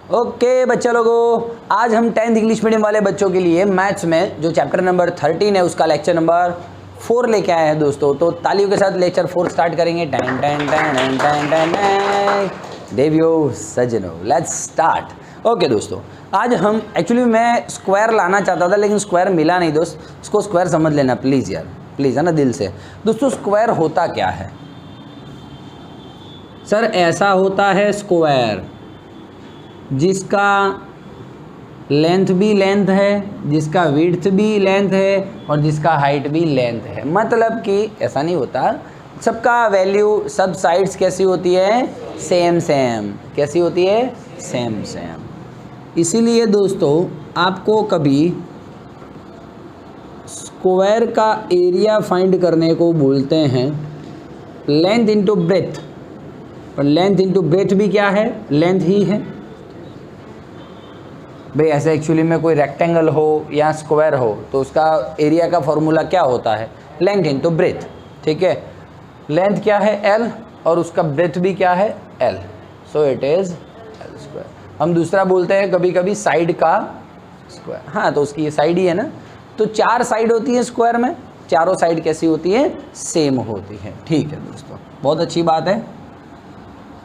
Okay बच्चा लोगों, आज हम 10th इंग्लिश मीडियम वाले बच्चों के लिए मैथ्स में जो चैप्टर नंबर 13 है उसका लेक्चर नंबर 4 लेके आए हैं दोस्तों। तो तालियों के साथ लेक्चर 4 स्टार्ट करेंगे। टैन टैन टैन टैन टैन टैन देवियो सजनो, लेट्स स्टार्ट। ओके दोस्तों, आज हम एक्चुअली मैं स्क्वायर लाना चाहता था लेकिन स्क्वायर मिला नहीं दोस्त। इसको स्क्वायर समझ लेना प्लीज़ यार, प्लीज़ है ना, दिल से। दोस्तों स्क्वायर होता क्या है सर? ऐसा होता है स्क्वायर जिसका लेंथ भी लेंथ है, जिसका विड्थ भी लेंथ है और जिसका हाइट भी लेंथ है। मतलब कि ऐसा नहीं होता, सबका वैल्यू सब साइड्स कैसी होती है? Same same. कैसी होती है? Same same. इसीलिए दोस्तों आपको कभी स्क्वायर का एरिया फाइंड करने को बोलते हैं लेंथ इंटू ब्रेथ। और लेंथ इंटू ब्रेथ भी क्या है? लेंथ ही है भाई। ऐसे एक्चुअली में कोई रेक्टेंगल हो या स्क्वायर हो तो उसका एरिया का फॉर्मूला क्या होता है? Length into breadth. ठीक है, लेंथ क्या है? एल, और उसका ब्रेथ भी क्या है? L. So it is L square. हम दूसरा बोलते हैं कभी कभी साइड का स्क्वायर। हाँ, तो उसकी ये साइड ही है ना। तो 4 साइड होती है स्क्वायर में, चारों साइड कैसी होती है? सेम होती है। ठीक है दोस्तों, बहुत अच्छी बात है।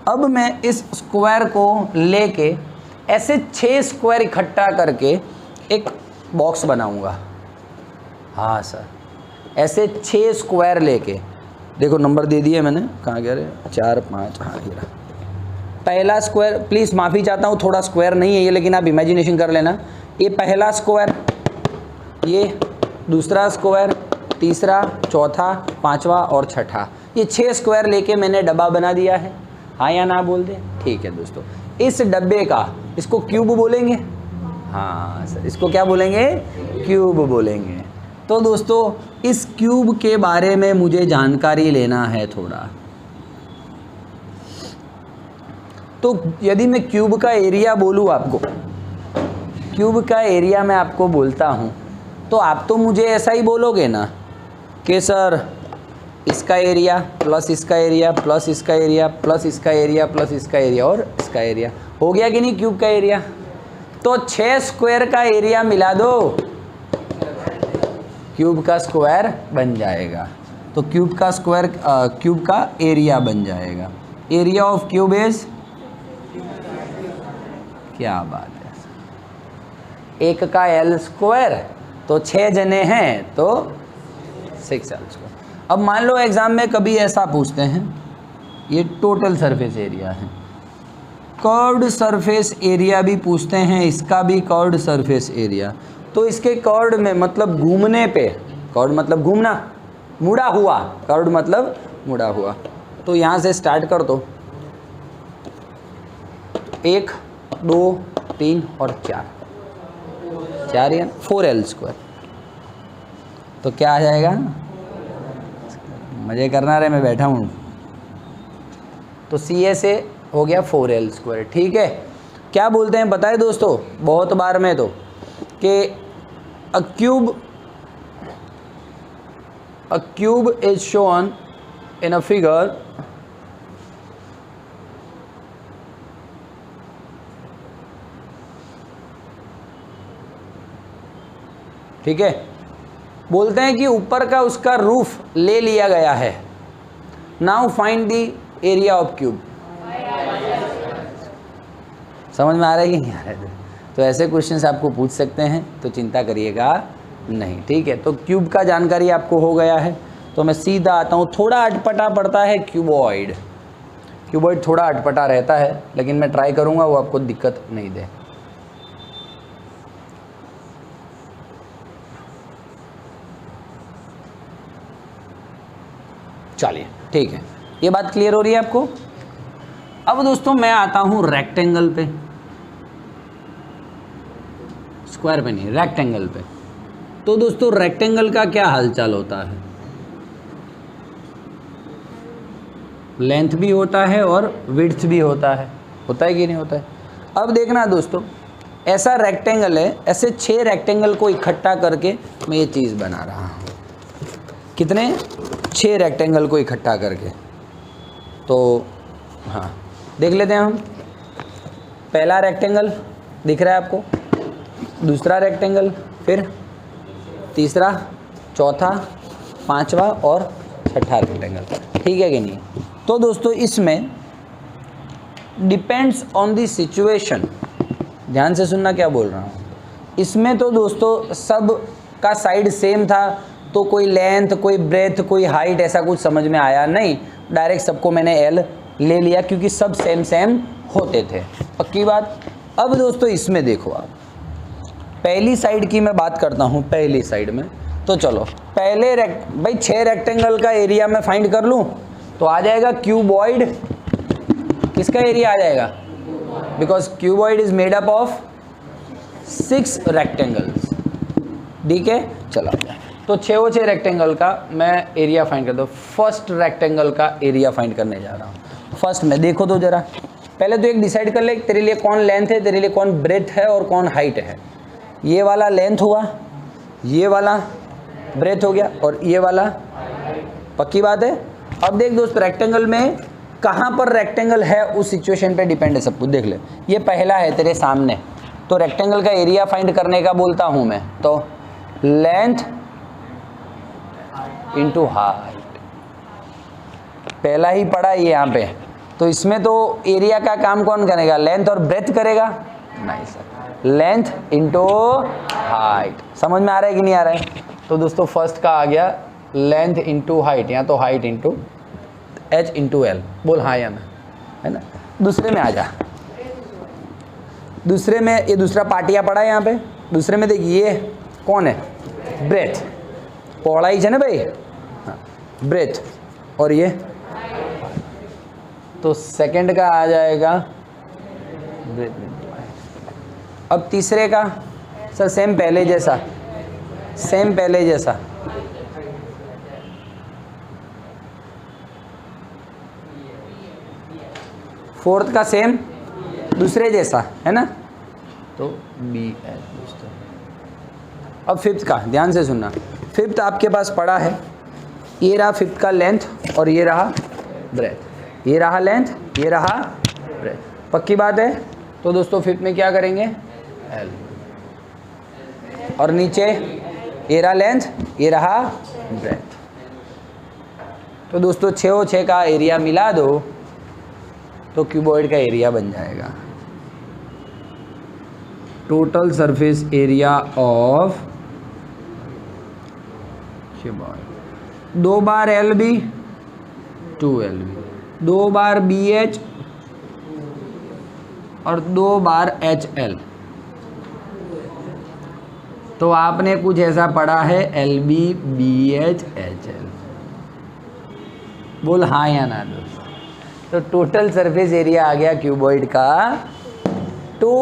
अब मैं इस स्क्वायर को लेके ऐसे 6 स्क्वायर इकट्ठा करके एक बॉक्स बनाऊंगा। हाँ सर, ऐसे 6 स्क्वायर लेके, देखो नंबर दे दिए मैंने, कहाँ गया रे? 4 5, हाँ ये रहा पहला स्क्वायर। प्लीज़ माफ़ी चाहता हूँ, थोड़ा स्क्वायर नहीं है ये, लेकिन आप इमेजिनेशन कर लेना। ये पहला स्क्वायर, ये दूसरा स्क्वायर, तीसरा, चौथा, पाँचवा और छठा। ये 6 स्क्वायर लेके मैंने डब्बा बना दिया है। हाँ या ना बोल दे? ठीक है दोस्तों, इस डब्बे का, इसको क्यूब बोलेंगे। हाँ सर, इसको क्या बोलेंगे? क्यूब बोलेंगे। तो दोस्तों इस क्यूब के बारे में मुझे जानकारी लेना है थोड़ा। तो यदि मैं क्यूब का एरिया बोलूँ आपको, क्यूब का एरिया मैं आपको बोलता हूँ, तो आप तो मुझे ऐसा ही बोलोगे ना कि सर इसका एरिया प्लस इसका एरिया प्लस इसका एरिया प्लस इसका एरिया प्लस इसका एरिया और इसका एरिया। हो गया कि नहीं क्यूब का एरिया? तो 6 स्क्वायर का एरिया मिला दो, क्यूब का स्क्वायर बन जाएगा। तो क्यूब का स्क्वायर, क्यूब का एरिया बन जाएगा। एरिया ऑफ क्यूब इज, क्या बात है, 1 का एल स्क्वायर, तो 6 जने हैं तो 6 एल स्क्वायर। अब मान लो एग्ज़ाम में कभी ऐसा पूछते हैं, ये टोटल सरफेस एरिया है, कर्व्ड सरफेस एरिया भी पूछते हैं, इसका भी कर्व्ड सरफेस एरिया। तो इसके कर्व्ड में मतलब घूमने पे, कर्व्ड मतलब घूमना, मुड़ा हुआ, कर्व्ड मतलब मुड़ा हुआ। तो यहाँ से स्टार्ट कर दो, 1 2 3 और 4 या 4 एल स्क्वायर। तो क्या आ जाएगा? मज़े करना रहे, मैं बैठा हूँ। तो सी ए से हो गया 4 एल स्क्वायर। ठीक है, क्या बोलते हैं बताए दोस्तों बहुत बार में तो कि अ cube is shown in a figure ठीक है, बोलते हैं कि ऊपर का उसका रूफ ले लिया गया है। Now find the area of cube. समझ में आ रहा है कि नहीं आ रहा है? तो ऐसे क्वेश्चंस आपको पूछ सकते हैं, तो चिंता करिएगा नहीं। ठीक है, तो क्यूब का जानकारी आपको हो गया है। तो मैं सीधा आता हूँ, थोड़ा अटपटा पड़ता है क्यूबॉइड। क्यूबॉइड थोड़ा अटपटा रहता है, लेकिन मैं ट्राई करूँगा वो आपको दिक्कत नहीं दे। चलिए ठीक है, ये बात क्लियर हो रही है आपको। अब दोस्तों मैं आता हूं रेक्टेंगल पे, स्क्वायर पे नहीं, रेक्टेंगल पे। तो दोस्तों रेक्टेंगल का क्या हालचाल होता है? लेंथ भी होता है और विड्थ भी होता है कि नहीं होता है? अब देखना दोस्तों, ऐसा रेक्टेंगल है, ऐसे 6 रेक्टेंगल को इकट्ठा करके मैं ये चीज़ बना रहा हूँ। कितने? 6 रेक्टेंगल को इकट्ठा करके। तो हाँ देख लेते हैं हम। पहला रेक्टेंगल दिख रहा है आपको, दूसरा रेक्टेंगल, फिर तीसरा, चौथा, पांचवा और छठा रेक्टेंगल, ठीक है कि नहीं। तो दोस्तों इसमें डिपेंड्स ऑन द सिचुएशन, ध्यान से सुनना क्या बोल रहा हूँ। इसमें तो दोस्तों सब का साइड सेम था, तो कोई लेंथ, कोई ब्रेथ, कोई हाइट ऐसा कुछ समझ में आया नहीं, डायरेक्ट सबको मैंने एल ले लिया क्योंकि सब सेम सेम होते थे, पक्की बात। अब दोस्तों इसमें देखो आप, पहली साइड की मैं बात करता हूँ, पहली साइड में तो चलो पहले भाई 6 रेक्टेंगल का एरिया मैं फाइंड कर लूँ तो आ जाएगा क्यूबॉइड, किसका एरिया आ जाएगा, because cuboid is made up of 6 rectangles, ठीक है। चलो तो 6 रेक्टेंगल का मैं एरिया फाइंड करता हूँ। फर्स्ट रेक्टेंगल का एरिया फाइंड करने जा रहा हूँ। फर्स्ट में देखो तो जरा, पहले तो एक डिसाइड कर ले तेरे लिए कौन लेंथ है, तेरे लिए कौन ब्रेथ है और कौन हाइट है। ये वाला लेंथ हुआ, ये वाला ब्रेथ हो गया और ये वाला, पक्की बात है। अब देख दोस्त, रेक्टेंगल में कहाँ पर रेक्टेंगल है उस सिचुएशन पे डिपेंड है सब कुछ। देख ले, ये पहला है तेरे सामने, तो रेक्टेंगल का एरिया फाइंड करने का बोलता हूँ मैं, तो लेंथ इंटू हाइट, पहला ही पड़ा ये यहाँ पे, तो इसमें तो एरिया का काम कौन करेगा, लेंथ और ब्रेथ करेगा, नहीं सर, लेंथ इंटू हाइट। समझ में आ रहा है कि नहीं आ रहा है। तो दोस्तों फर्स्ट का आ गया लेंथ इंटू हाइट, या तो height into H into L, बोल हाँ या ना, है ना। दूसरे में आ जा, दूसरे में ये दूसरा पार्टिया पड़ा है यहाँ पे। दूसरे में देखिए ये कौन है, ब्रेथ, पौड़ाई है ना भाई, हाँ ब्रेथ, और ये तो सेकंड का आ जाएगा ब्रेथ। अब तीसरे का सर सेम पहले जैसा, सेम पहले जैसा, फोर्थ का सेम दूसरे जैसा, है ना, तो बी एच दोस्तों। अब फिफ्थ का ध्यान से सुनना, फिफ्थ आपके पास पड़ा है, ये रहा फिफ्थ का लेंथ और ये रहा ब्रेथ, ये रहा लेंथ, ये रहा ब्रेथ, पक्की बात है। तो दोस्तों फिफ्थ में क्या करेंगे, एल, और नीचे ये रहा लेंथ, ये रहा ब्रेथ। तो दोस्तों 6 और 6 का एरिया मिला दो तो क्यूबॉइड का एरिया बन जाएगा। Total surface area of cuboid, 2 बार एल बी, 2 एल बी, 2 बार बी एच और 2 बार एच एल। तो आपने कुछ ऐसा पढ़ा है l b b h h l, बोल हाँ या ना दोस्त। तो टोटल सरफेस एरिया आ गया क्यूबॉइड का 2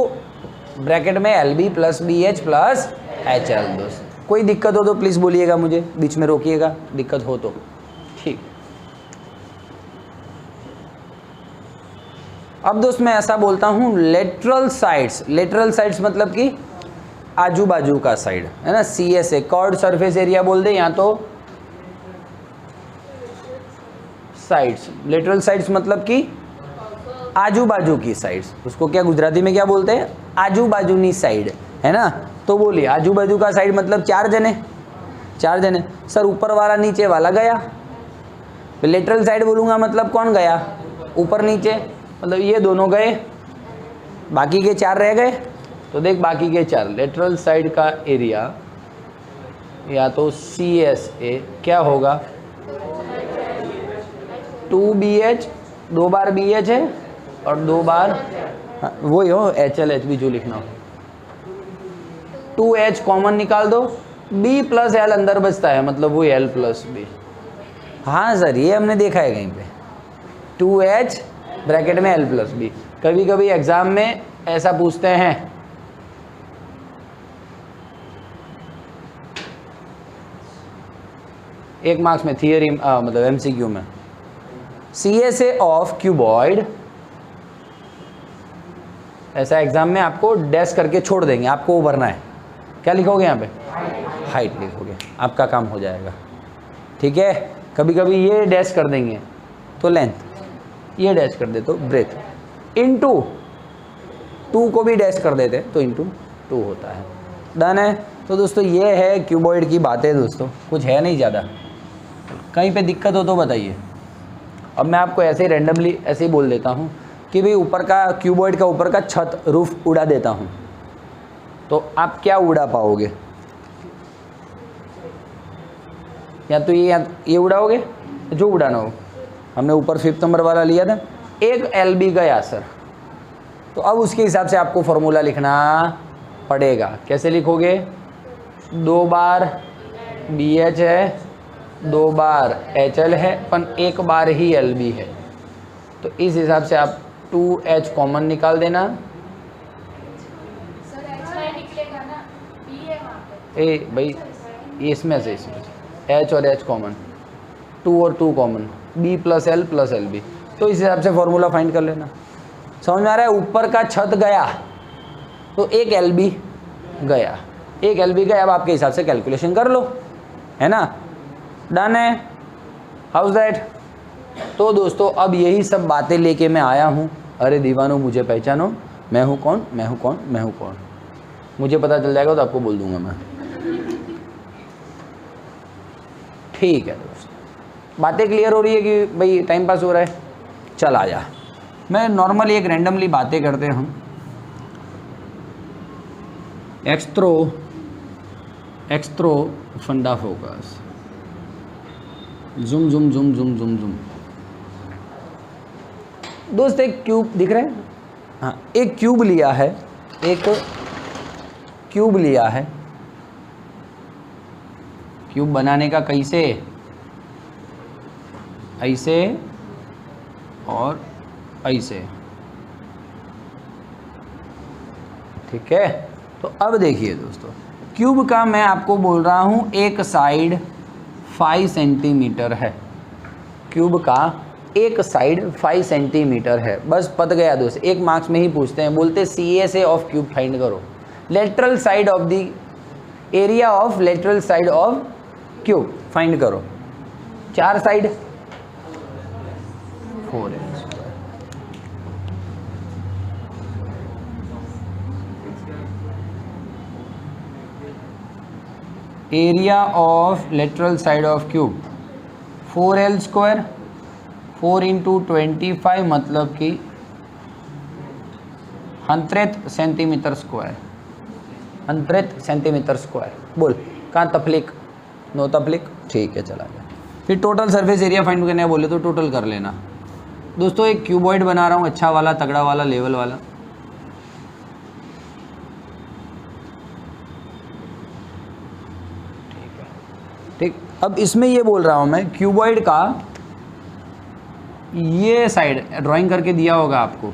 ब्रैकेट में l b plus b h plus h l. दोस्त कोई दिक्कत हो तो प्लीज़ बोलिएगा, मुझे बीच में रोकिएगा दिक्कत हो तो, ठीक। अब दोस्त मैं ऐसा बोलता हूँ लेटरल साइड्स, लेटरल साइड्स मतलब कि आजू बाजू का साइड, है ना, C S A curved surface area बोल दे, या तो साइड्स, लेटरल साइड्स मतलब कि आजू बाजू की साइड्स, उसको क्या गुजराती में क्या बोलते हैं, आजू बाजूनी साइड, है ना। तो बोलिए आजू बाजू का साइड मतलब 4 जने, 4 जने। सर ऊपर वाला नीचे वाला गया, लेटरल साइड बोलूँगा मतलब कौन गया, ऊपर नीचे, मतलब ये दोनों गए, बाकी के 4 रह गए। तो देख बाकी के 4, लेटरल साइड का एरिया या तो सी एस ए क्या होगा, 2BH, 2 बार BH है और 2 बार वही हो HL HB जो लिखना हो, 2H कॉमन निकाल दो, B प्लस L अंदर बचता है मतलब वही L प्लस B। हाँ सर ये हमने देखा है कहीं पे, 2H ब्रैकेट में L प्लस B। कभी कभी एग्जाम में ऐसा पूछते हैं, एक मार्क्स में थियरी मतलब MCQ में, CSA ऑफ क्यूबॉइड, ऐसा एग्जाम में आपको डैश करके छोड़ देंगे, आपको वो भरना है, क्या लिखोगे यहाँ पे, हाइट लिखोगे, आपका काम हो जाएगा, ठीक है। कभी कभी ये डैश कर देंगे तो लेंथ, ये डैश कर दे तो ब्रेथ, इनटू 2 को भी डैश कर देते तो इंटू 2 होता है। डन है। तो दोस्तों ये है क्यूबॉइड की बातें दोस्तों, कुछ है नहीं ज़्यादा। कहीं पे दिक्कत हो तो बताइए। अब मैं आपको ऐसे ही रैंडमली ऐसे ही बोल देता हूँ कि भाई ऊपर का क्यूबॉइड का ऊपर का छत रूफ उड़ा देता हूँ, तो आप क्या उड़ा पाओगे? या तो ये उड़ाओगे जो उड़ाना हो। हमने ऊपर 5th नंबर वाला लिया था, एक LB गया सर, तो अब उसके हिसाब से आपको फॉर्मूला लिखना पड़ेगा। कैसे लिखोगे? 2 बार BH है, 2 बार HL है, पर 1 बार ही LB है, तो इस हिसाब से आप 2H कॉमन निकाल देना। सर H निकलेगा ना, B है वहाँ पे। ए भाई इसमें से H और H कॉमन, 2 और 2 कॉमन, B + L + LB, तो इस हिसाब से फॉर्मूला फाइंड कर लेना। समझ में आ रहा है? ऊपर का छत गया तो एक LB गया, एक LB गया। अब आपके हिसाब से कैलकुलेशन कर लो, है ना? डन है। House that? तो दोस्तों अब यही सब बातें लेके मैं आया हूँ। अरे दीवानों मुझे पहचानो, मैं हूँ कौन, मैं हूँ कौन, मैं हूँ कौन। मुझे पता चल जाएगा तो आपको बोल दूंगा मैं। ठीक है दोस्तों, बातें क्लियर हो रही है कि भाई टाइम पास हो रहा है? चल आ जा। मैं नॉर्मली एक रैंडमली बातें करते हैं हम। एक्सट्रो फंडा focus, zoom zoom zoom zoom zoom zoom. दोस्त एक क्यूब दिख रहा है? हाँ, एक क्यूब लिया है, एक क्यूब लिया है। क्यूब बनाने का कैसे? ऐसे और ऐसे, ठीक है? तो अब देखिए दोस्तों, क्यूब का मैं आपको बोल रहा हूं एक साइड 5 सेंटीमीटर है। क्यूब का एक साइड 5 सेंटीमीटर है। बस पता गया दोस्त, एक मार्क्स में ही पूछते हैं, बोलते CA से ऑफ क्यूब फाइंड करो। Lateral side of the area of lateral side of cube find करो। 4 side 4L। Area of lateral side of cube 4L square, 4 × 25 मतलब कि 100 सेंटीमीटर स्क्वायर, 100 सेंटीमीटर स्क्वायर। बोल कहाँ तफलीक? नो तफलीक, ठीक है चला गया। फिर टोटल सरफेस एरिया फाइंड करने बोले तो टोटल कर लेना। दोस्तों एक क्यूबॉइड बना रहा हूँ, अच्छा वाला, तगड़ा वाला, लेवल वाला। ठीक है, ठीक। अब इसमें ये बोल रहा हूँ मैं, क्यूबॉइड का ये साइड ड्राइंग करके दिया होगा आपको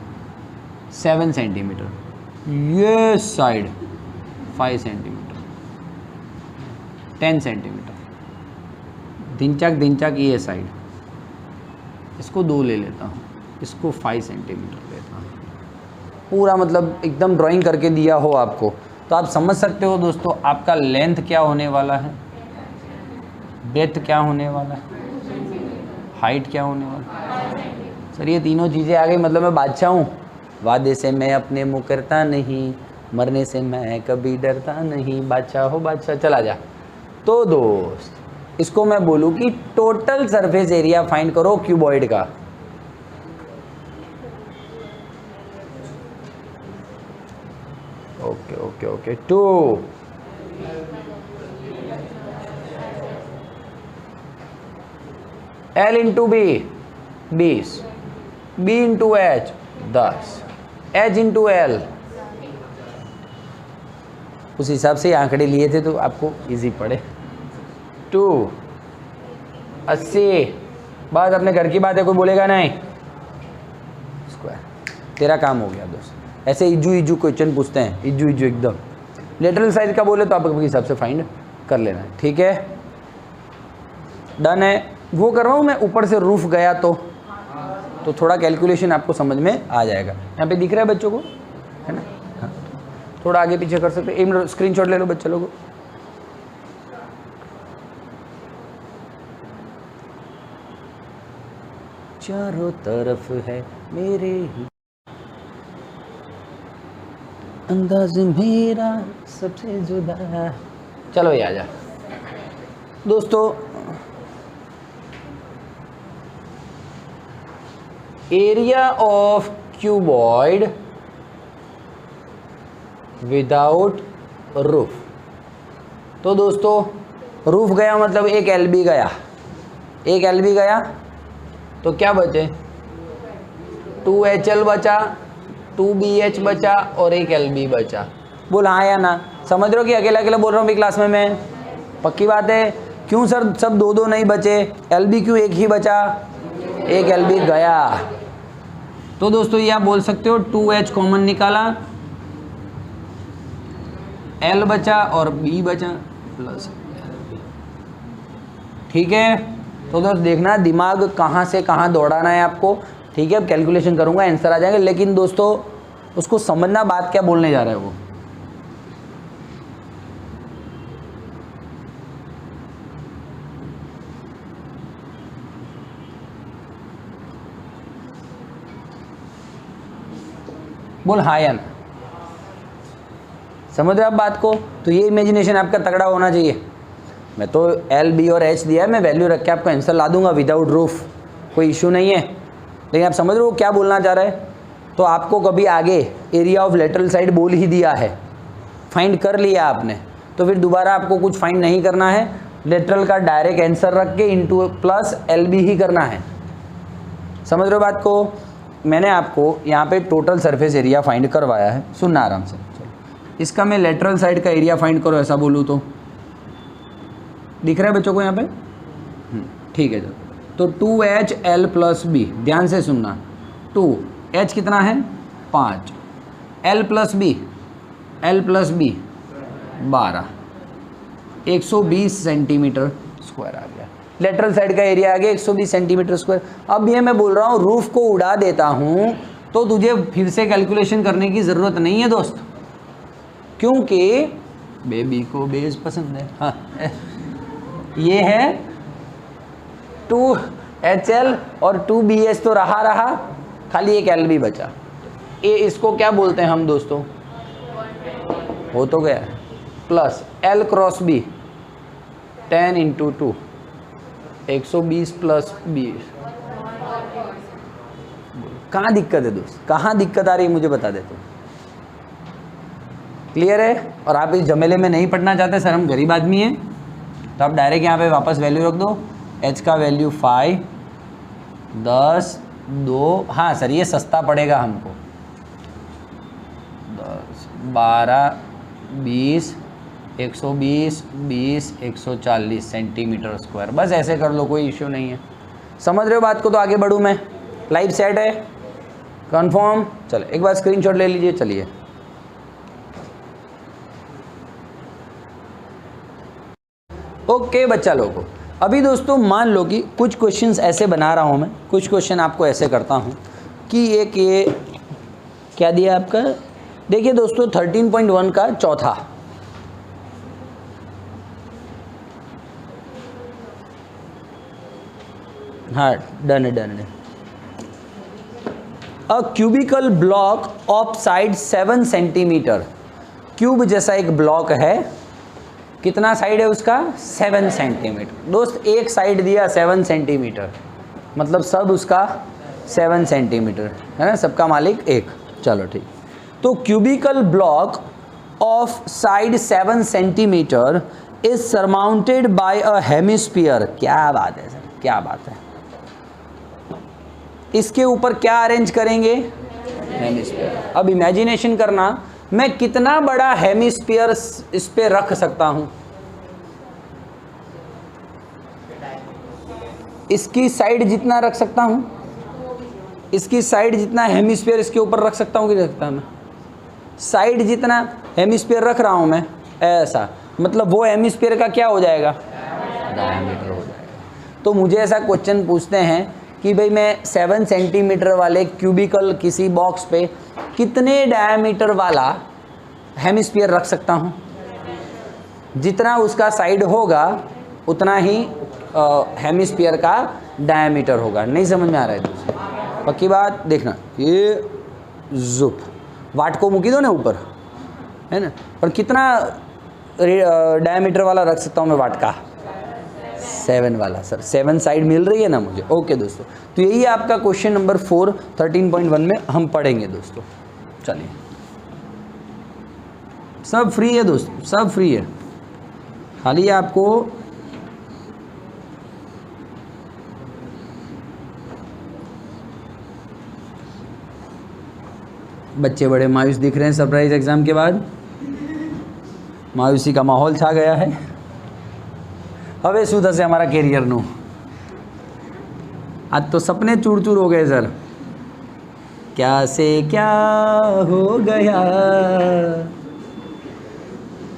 7 सेंटीमीटर, ये साइड 5 सेंटीमीटर, 10 सेंटीमीटर, दिनचक ये साइड, इसको 2 ले लेता हूँ, इसको 5 सेंटीमीटर लेता हूँ। पूरा मतलब एकदम ड्राइंग करके दिया हो आपको, तो आप समझ सकते हो दोस्तों आपका लेंथ क्या होने वाला है, ब्रेथ क्या होने वाला है, हाइट क्या होने वाला है। सर ये तीनों चीज़ें आ गई, मतलब मैं बादशाह हूँ। वादे से मैं अपने मुकरता नहीं, मरने से मैं कभी डरता नहीं, बादशाह हो बादशाह, चला जा। तो दोस्त इसको मैं बोलूँ कि टोटल सरफेस एरिया फाइंड करो क्यूबॉइड का। Okay okay okay, 2 L × B 20, B × H 10, H × L। उस हिसाब से आंकड़े लिए थे तो आपको इजी पड़े। 2 80, बात अपने घर की बात है, कोई बोलेगा नहीं। स्क्वायर, तेरा काम हो गया दोस्त। ऐसे इजू क्वेश्चन पूछते हैं, इजू एकदम। लेटरल साइड का बोले तो आप अपने हिसाब से फाइंड कर लेना, ठीक है? डन है। वो कर रहा हूँ मैं, ऊपर से रूफ गया तो थोड़ा कैलकुलेशन आपको समझ में आ जाएगा। यहाँ पे दिख रहा है बच्चों को, है ना? हाँ, थोड़ा आगे पीछे कर सकते, एक स्क्रीनशॉट ले लो बच्चे लोगों। चारों तरफ है मेरे ही। अंदाज मेरा सबसे जुदा। चलो ये आ जा दोस्तों, area of cuboid without roof. तो दोस्तों रूफ गया मतलब एक एलबी गया, एक एलबी गया तो क्या बचे, 2HL बचा, 2BH बचा और एक LB बचा। बोल हाँ या ना, समझ रहे हो कि अकेला अकेला बोल रहा हूँ भी क्लास में मैं? पक्की बात है। क्यों सर सब दो दो नहीं बचे, LB क्यों एक ही बचा, एक LB गया। तो दोस्तों ये आप बोल सकते हो 2H कॉमन निकाला, L बचा और B बचा प्लस LB। ठीक है, तो दोस्त देखना दिमाग कहाँ से कहाँ दौड़ाना है आपको। ठीक है, अब कैलकुलेशन करूँगा आंसर आ जाएंगे, लेकिन दोस्तों उसको समझना बात क्या बोलने जा रहा है वो। बोल हाँ या ना, समझ रहे आप बात को? तो ये इमेजिनेशन आपका तगड़ा होना चाहिए। मैं तो L, B और H दिया है, मैं वैल्यू रख के आपको आंसर ला दूंगा विदाउट रूफ, कोई इशू नहीं है। लेकिन आप समझ रहे हो क्या बोलना चाह रहा है? तो आपको कभी आगे एरिया ऑफ लेटरल साइड बोल ही दिया है, फाइंड कर लिया आपने, तो फिर दोबारा आपको कुछ फाइंड नहीं करना है, लेटरल का डायरेक्ट आंसर रख के इंटू प्लस LB ही करना है। समझ रहे हो बात को? मैंने आपको यहाँ पे टोटल सरफेस एरिया फाइंड करवाया है, सुनना आराम से। चलो इसका मैं लेटरल साइड का एरिया फाइंड करो ऐसा बोलूँ तो दिख रहा है बच्चों को यहाँ पे? ठीक है। तो 2HL प्लस B, ध्यान से सुनना, 2H कितना है 5, L plus B 12, 120 centimetre square आ गया। लेटरल साइड का एरिया आ गया 120 सेंटीमीटर स्क्वायर। अब ये मैं बोल रहा हूँ रूफ को उड़ा देता हूँ तो तुझे फिर से कैलकुलेशन करने की ज़रूरत नहीं है दोस्त, क्योंकि बेबी को बेस पसंद है। हाँ ये है 2HL और 2BH तो रहा, खाली एक LB बचा। ये इसको क्या बोलते हैं हम दोस्तों? हो तो गया plus L cross B 10 × 2 120 plus 20। कहाँ दिक्कत है दोस्त, कहाँ दिक्कत आ रही है मुझे बता दे तो। क्लियर है? और आप इस झमेले में नहीं पढ़ना चाहते सर हम गरीब आदमी हैं, तो आप डायरेक्ट यहाँ पे वापस वैल्यू रख दो। H का वैल्यू 5, 10, 2, हाँ सर ये सस्ता पड़ेगा हमको, 10, 12, 20, 120, 20, 140 सेंटीमीटर स्क्वायर। बस ऐसे कर लो, कोई इश्यू नहीं है। समझ रहे हो बात को? तो आगे बढ़ूँ मैं, लाइव सेट है, कंफर्म? चलो एक बार स्क्रीनशॉट ले लीजिए। चलिए ओके बच्चा लोगों, अभी दोस्तों मान लो कि कुछ क्वेश्चंस ऐसे बना रहा हूँ मैं, कुछ क्वेश्चन आपको ऐसे करता हूँ कि एक ये क्या दिया आपका, देखिए दोस्तों 13.1 का चौथा, हाँ डन है। A cubical block of side 7 centimetre, cube जैसा एक ब्लॉक है, कितना साइड है उसका 7 सेंटीमीटर। दोस्त एक साइड दिया 7 सेंटीमीटर, मतलब सब उसका 7 सेंटीमीटर है ना, सबका मालिक एक। चलो ठीक, तो cubicle block of side 7 centimetre is surmounted bye a hemisphere. क्या बात है सर, क्या बात है। इसके ऊपर क्या अरेंज करेंगे? हेमिस्फीयर। अब इमेजिनेशन करना, मैं कितना बड़ा हेमिस्फीयर इस पे रख सकता हूं? इसकी साइड जितना रख सकता हूं, इसकी साइड जितना हेमिस्फीयर इसके ऊपर रख सकता हूं कि नहीं रखता मैं? साइड जितना हेमिस्फीयर रख रहा हूं मैं ऐसा, मतलब वो हेमिस्फीयर का क्या हो जाएगा? डायमीटर हो जाएगा। तो मुझे ऐसा क्वेश्चन पूछते हैं कि भाई मैं 7 सेंटीमीटर वाले क्यूबिकल किसी बॉक्स पे कितने डायमीटर वाला हेमिस्फीयर रख सकता हूँ? जितना उसका साइड होगा उतना ही हेमिस्फीयर का डायमीटर होगा। नहीं समझ में आ रहा है दोस्तों? पक्की बात देखना, ये जुप वाट को मुकी दो ना ऊपर, है ना। और कितना डायमीटर वाला रख सकता हूँ मैं वाट का? 7 वाला सर, 7 साइड मिल रही है ना मुझे। ओके दोस्तों, तो यही है आपका क्वेश्चन नंबर 4 13.1 में हम पढ़ेंगे दोस्तों। चलिए, सब फ्री है दोस्तों, सब फ्री है, खाली आपको बच्चे बड़े मायूस दिख रहे हैं सरप्राइज एग्जाम के बाद, मायूसी का माहौल छा गया है। હવે શું થશે हमारा कैरियरનું? आज तो सपने चूर चूर हो गए सर। क्या से क्या हो गया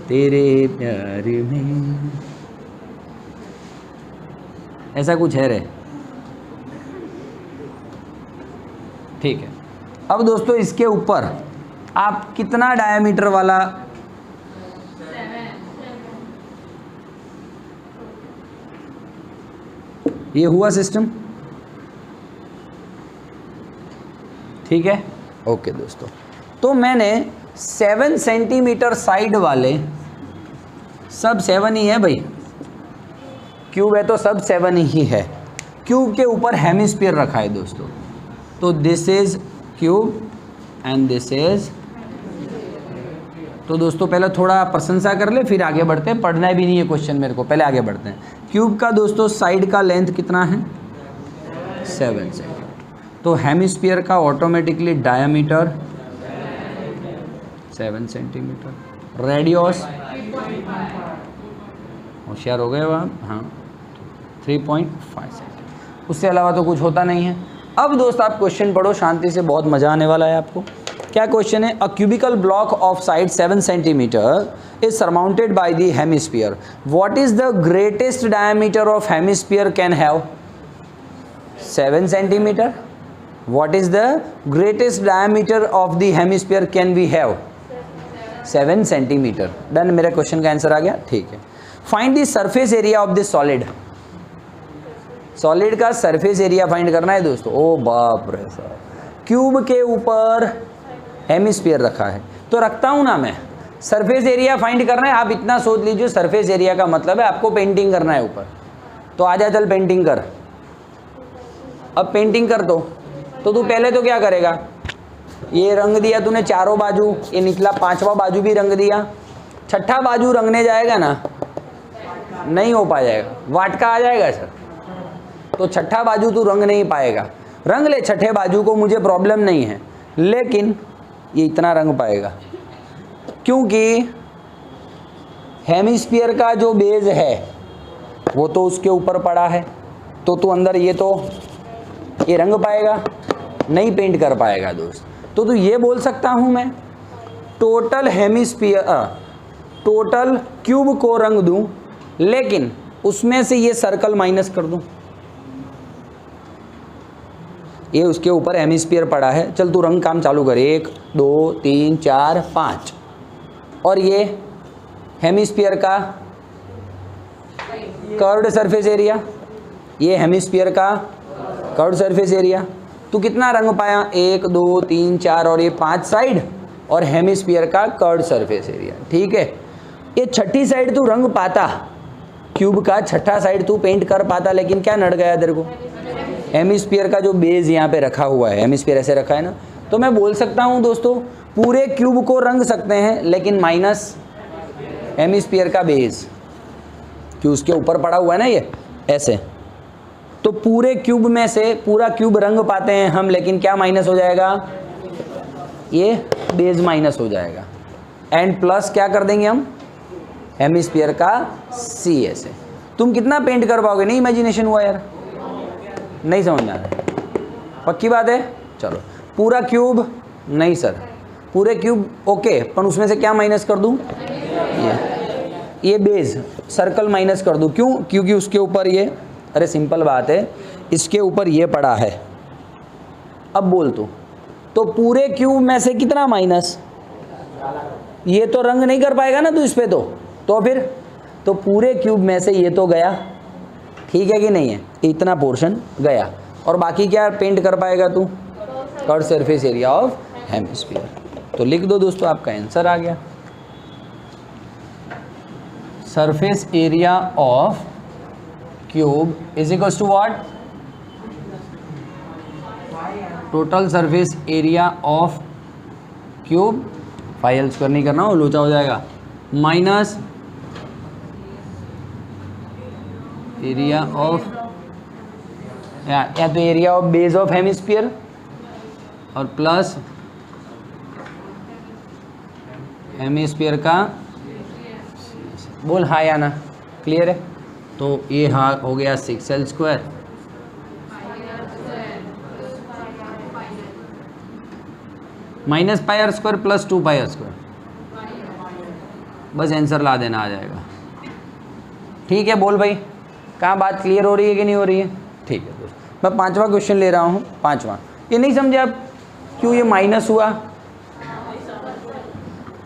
तेरे प्यार में, ऐसा कुछ है रे। ठीक है, अब दोस्तों इसके ऊपर आप कितना डायमीटर वाला, ये हुआ सिस्टम, ठीक है। ओके दोस्तों, तो मैंने 7 सेंटीमीटर साइड वाले, सब 7 ही है भाई, क्यूब है तो सब 7 ही है। क्यूब के ऊपर हेमिस्फीयर रखा है दोस्तों, तो this is cube and this is, तो दोस्तों पहले थोड़ा प्रशंसा कर ले, फिर आगे बढ़ते हैं। पढ़ना भी नहीं है क्वेश्चन मेरे को, पहले आगे बढ़ते हैं। क्यूब का दोस्तों साइड का लेंथ कितना है? 7 सेंटीमीटर। तो हेमिस्फीयर का ऑटोमेटिकली डायमीटर 7 सेंटीमीटर, रेडियस, होशियार हो गए हो आप, हाँ 3.5 सेंटीमीटर, उससे अलावा तो कुछ होता नहीं है। अब दोस्त आप क्वेश्चन पढ़ो शांति से, बहुत मज़ा आने वाला है आपको। क्या क्वेश्चन है? A cubical block of side 7 centimetre is surmounted by the hemisphere. What is the greatest diameter of hemisphere can have? 7 centimeter. What is the greatest diameter of the hemisphere can we have? 7 centimeter. Done, मेरे question का answer आ गया, ठीक है। Find the surface area of this solid. Solid का surface area find करना है दोस्तों। ओ बाप रे सर, क्यूब के ऊपर हेमिस्फीयर रखा है तो रखता हूँ ना मैं, सरफेस एरिया फाइंड करना है। आप इतना सोच लीजिए, सरफेस एरिया का मतलब है आपको पेंटिंग करना है ऊपर। तो आजा चल पेंटिंग कर। अब पेंटिंग कर तो तू पहले तो क्या करेगा, ये रंग दिया तूने चारों बाजू, ये निचला 5वां बाजू भी रंग दिया, 6ठा बाजू रंगने जाएगा ना, नहीं हो पाएगा, वाटका आ जाएगा सर। तो 6ठा बाजू तू रंग नहीं पाएगा। रंग ले 6ठे बाजू को, मुझे प्रॉब्लम नहीं है, लेकिन ये इतना रंग पाएगा क्योंकि हेमिस्फीयर का जो बेस है वो तो उसके ऊपर पड़ा है, तो तू अंदर ये रंग पाएगा, नहीं पेंट कर पाएगा दोस्त। तो तू ये बोल सकता हूँ मैं टोटल हेमिस्फीयर, टोटल क्यूब को रंग दूँ, लेकिन उसमें से ये सर्कल माइनस कर दूँ। ये उसके ऊपर हेमिस्फीयर पड़ा है, चल तू रंग काम चालू कर, 1 2 3 4 5, और ये हेमिस्फीयर का कर्व्ड सरफेस एरिया, ये हेमिस्फीयर का कर्व्ड सरफेस एरिया। तू कितना रंग पाया? 1 2 3 4 और ये 5 साइड और हेमिस्फीयर का कर्व्ड सरफेस एरिया, ठीक है। ये 6ठी साइड तू रंग पाता, क्यूब का 6ठा साइड तू पेंट कर पाता, लेकिन क्या नड़ गया तेरे को? हेमिस्फीयर का जो बेस यहाँ पे रखा हुआ है, हेमिस्फीयर ऐसे रखा है ना, तो मैं बोल सकता हूँ दोस्तों पूरे क्यूब को रंग सकते हैं, लेकिन माइनस हेमिस्फीयर का बेस, कि उसके ऊपर पड़ा हुआ है ना ये ऐसे। तो पूरे क्यूब में से पूरा क्यूब रंग पाते हैं हम, लेकिन क्या माइनस हो जाएगा? ये बेस माइनस हो जाएगा, एंड प्लस क्या कर देंगे हम? हेमिस्फीयर का सी ऐसे। तुम कितना पेंट कर पाओगे? नहीं इमेजिनेशन हुआ यार, नहीं समझ में आ रहा है, पक्की बात है। चलो पूरा क्यूब नहीं सर, पूरे क्यूब ओके, पर उसमें से क्या माइनस कर दूं? ये बेस सर्कल माइनस कर दूं। क्यों? क्योंकि उसके ऊपर ये, अरे सिंपल बात है, इसके ऊपर ये पड़ा है। अब बोल तो पूरे क्यूब में से कितना माइनस? ये तो रंग नहीं कर पाएगा ना तू इस पे, तो फिर तो पूरे क्यूब में से ये तो गया, ठीक है कि नहीं है? इतना पोर्शन गया, और बाकी क्या पेंट कर पाएगा तू? Curved surface area of hemisphere. तो लिख दो दोस्तों, आपका आंसर आ गया। Surface area of cube is equals to what, total surface area of cube, फाइल स्क्वायर नहीं करना हो लोचा हो जाएगा, माइनस एरिया ऑफ या तो area of base of hemisphere और प्लस हेमिस्फीयर का, बोल हाँ या ना, क्लियर है। तो ये हाँ हो गया 6l square minus pi are square plus 2 pi are square, बस आंसर ला देना आ जाएगा। ठीक है, बोल भाई कहाँ बात क्लियर हो रही है कि नहीं हो रही है? ठीक है दोस्त, मैं 5वां क्वेश्चन ले रहा हूँ। 5वां, ये नहीं समझे आप क्यों ये माइनस हुआ?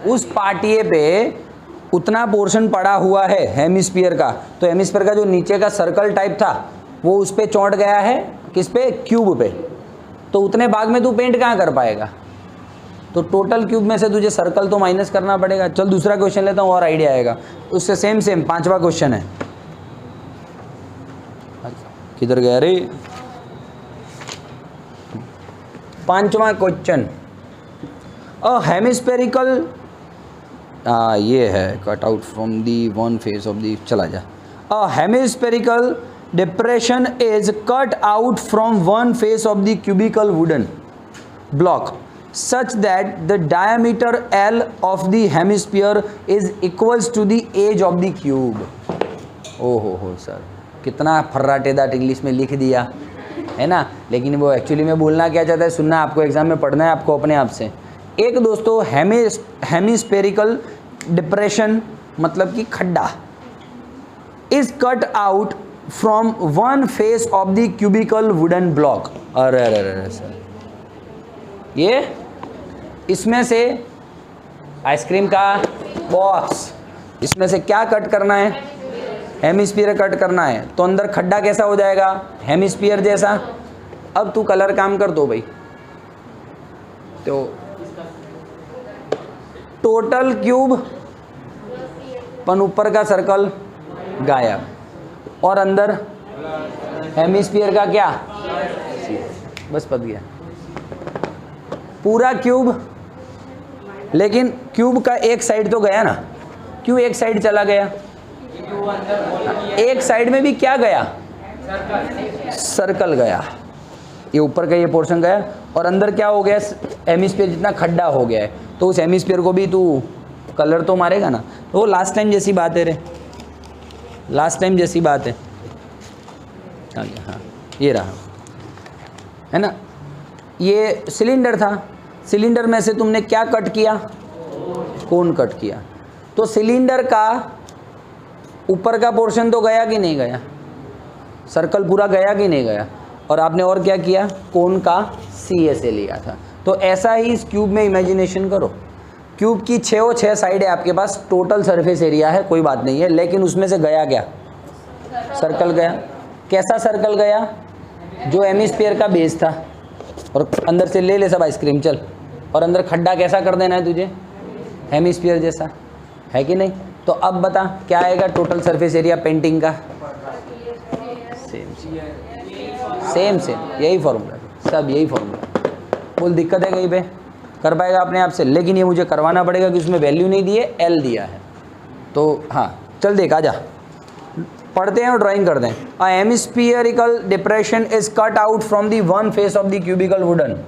उस पार्टिए पे उतना पोर्शन पड़ा हुआ है हेमिस्फीयर का, तो हेमिस्फीयर का जो नीचे का सर्कल टाइप था वो उस पे चौंट गया है, किस पे? क्यूब पे। तो उतने भाग में तू पेंट कहाँ कर पाएगा? तो टोटल क्यूब में से तुझे सर्कल तो माइनस करना पड़ेगा। चल दूसरा क्वेश्चन लेता हूँ और आइडिया आएगा उससे। सेम 5वां क्वेश्चन है। किधर गया रे? 5वां क्वेश्चन, अ हेमिस्फेरिकल, ये है cut out from the one face of the, चला जा। A hemispherical depression is cut out from one face of the cubical wooden block such that the diameter L of the hemisphere is equals to the age of the cube। हो sir, कितना फर्राटेदार English में लिख दिया है ना, लेकिन वो actually में बोलना क्या चाहता है, सुनना आपको, एग्जाम में पढ़ना है आपको अपने आप से। एक दोस्तों हेमिस्फेरिकल डिप्रेशन मतलब कि खड्डा is cut out from one face of the cubical wooden block. अरे सर, ये इसमें से आइसक्रीम का बॉक्स, इसमें से क्या कट करना है? हेमिस्फीयर कट करना है, तो अंदर खड्डा कैसा हो जाएगा? हेमिस्फीयर जैसा। अब तू कलर काम कर दो भाई, तो टोटल क्यूब पन ऊपर का सर्कल गायब, और अंदर हेमिस्फीयर का क्या? बस पत गया पूरा क्यूब। लेकिन क्यूब का एक साइड तो गया ना, क्यों एक साइड चला गया? एक साइड में भी क्या गया? सर्कल गया। ये ऊपर का ये पोर्शन गया, और अंदर क्या हो गया? हेमिस्फीयर जितना खड्डा हो गया है, तो उस हेमिस्फीयर को भी तू कलर तो मारेगा ना। तो वो लास्ट टाइम जैसी बात है रे, लास्ट टाइम जैसी बात है। हाँ, ये रहा है ना, ये सिलेंडर था, सिलेंडर में से तुमने क्या कट किया? कोन कट किया। तो सिलेंडर का ऊपर का पोर्शन तो गया कि नहीं गया? सर्कल पूरा गया कि नहीं गया? और आपने और क्या किया? कोन का CA से लिया था। तो ऐसा ही इस क्यूब में इमेजिनेशन करो। क्यूब की 6 साइड है आपके पास, टोटल सरफेस एरिया है, कोई बात नहीं है, लेकिन उसमें से गया क्या? सर्कल गया। कैसा सर्कल गया? जो हेमिस्फीयर का बेस था। और अंदर से ले सब आइसक्रीम, चल। और अंदर खड्डा कैसा कर देना है तुझे? हेमिस्फीयर जैसा, है कि नहीं? तो अब बता क्या आएगा टोटल सरफेस एरिया पेंटिंग का? सेम यही फॉर्मूला, सब यही फॉर्मूला। बोल दिक्कत है कहीं पे? कर पाएगा अपने आप से, लेकिन ये मुझे करवाना पड़ेगा कि उसमें वैल्यू नहीं दी है, L दिया है। तो हाँ चल देख, आजा पढ़ते हैं और ड्राइंग करते हैं। A hemispherical depression is cut out from the one face of the cubical wooden.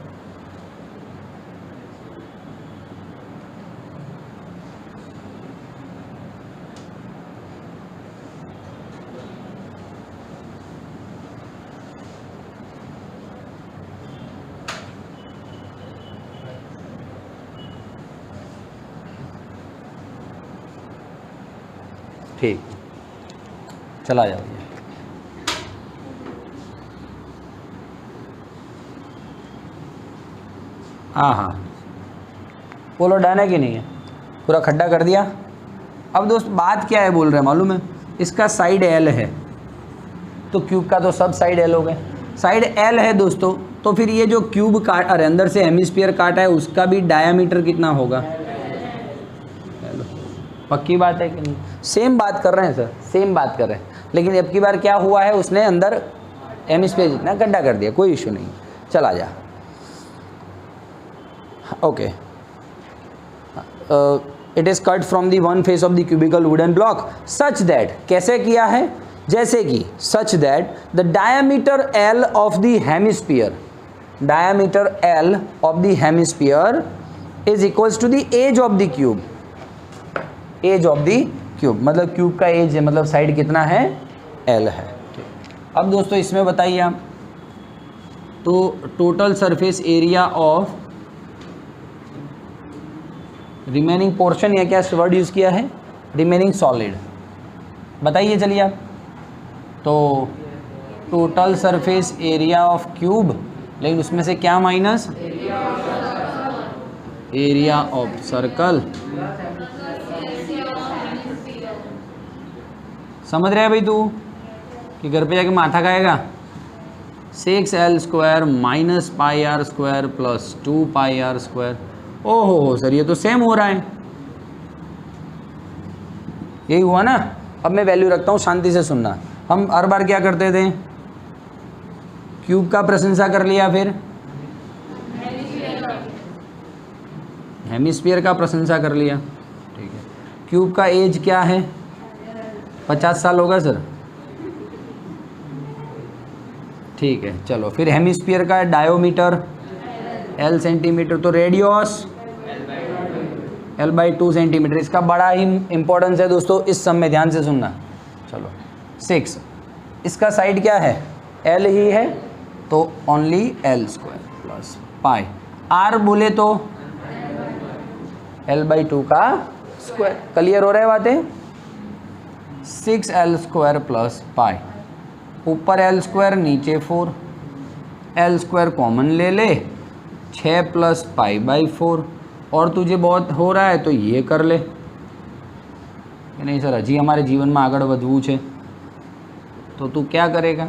ठीक, चला जाओ। हाँ, बोलो डन है कि नहीं है? पूरा खड्डा कर दिया। अब दोस्त बात क्या है बोल रहे हैं मालूम है? इसका साइड L है, तो क्यूब का तो सब साइड L हो गए। साइड L है दोस्तों, तो फिर ये जो क्यूब काट, अरे अंदर से हेमिस्फीयर काटा है, उसका भी डायामीटर कितना होगा? पक्की बात है कि नहीं? सेम बात कर रहे हैं सर, सेम बात कर रहे हैं, लेकिन अब की बार क्या हुआ है, उसने अंदर हेमिस्फीयर जितना गड्ढा कर दिया, कोई इशू नहीं। चल आ जा। Okay, it is cut from the one face of the cubical wooden block such that, कैसे किया है, जैसे कि such that the diameter L of the hemisphere, diameter L of the hemisphere is equals to the edge of the cube, edge of the cube मतलब cube का edge है, मतलब side कितना है, एल है। अब दोस्तों इसमें बताइए आप, तो total surface area of remaining portion, या क्या वर्ड यूज़ किया है, रिमेनिंग सॉलिड, बताइए चलिए आप। तो total surface area of cube, लेकिन उसमें से क्या माइनस, एरिया ऑफ सर्कल। समझ रहे हैं भाई तू, कि घर पे जाके माथा खाएगा। 6l² minus pi are square plus 2 pi are square. ओहो हो सर, ये तो सेम हो रहा है, यही हुआ ना। अब मैं वैल्यू रखता हूँ, शांति से सुनना। हम हर बार क्या करते थे, क्यूब का प्रशंसा कर लिया, फिर हेमिस्फीयर का प्रशंसा कर लिया, ठीक है। क्यूब का एज क्या है, 50 साल होगा सर, ठीक है। चलो फिर हेमिस्फीयर का डायोमीटर L सेंटीमीटर, तो रेडियस L/2 सेंटीमीटर। इसका बड़ा ही इंपॉर्टेंस है दोस्तों, इस सब में ध्यान से सुनना। चलो 6, इसका साइड क्या है, L ही है, तो only L² plus pi. R बोले तो L/2 का स्क्वायर। क्लियर हो रहा है बातें। 6l² प्लस पाई, ऊपर L², नीचे 4, L² कॉमन ले ले, 6 प्लस पाई बाई 4। और तुझे बहुत हो रहा है तो ये कर ले, नहीं सर हजी हमारे जीवन में आगे बढ़वू है, तो तू क्या करेगा,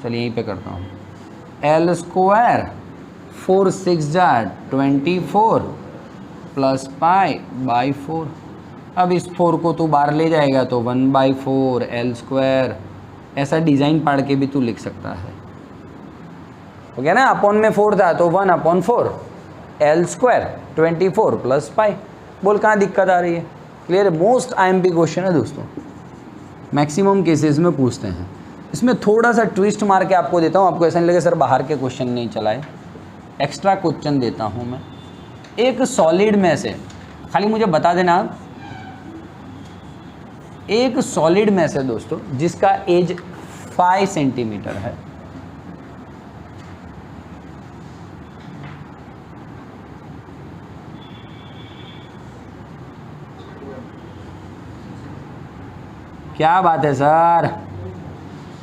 चलिए यहीं पे करता हूँ। L² 4 6 जा 24 प्लस पाई बाई 4। अब इस 4 को तू बाहर ले जाएगा तो 1/4 L²। ऐसा डिज़ाइन पढ़ के भी तू लिख सकता है, हो गया ना। अपॉन में 4 था तो 1/4 L² 24 प्लस पाई। बोल कहाँ दिक्कत आ रही है, क्लियर है। मोस्ट IMP क्वेश्चन है दोस्तों, मैक्सिमम केसेस में पूछते हैं। इसमें थोड़ा सा ट्विस्ट मार के आपको देता हूँ, आपको ऐसा नहीं लगे सर बाहर के क्वेश्चन नहीं चलाए, एक्स्ट्रा क्वेश्चन देता हूँ मैं। एक सॉलिड में से, खाली मुझे बता देना आप, एक सॉलिड में से दोस्तों जिसका एज 5 सेंटीमीटर है, क्या बात है सर,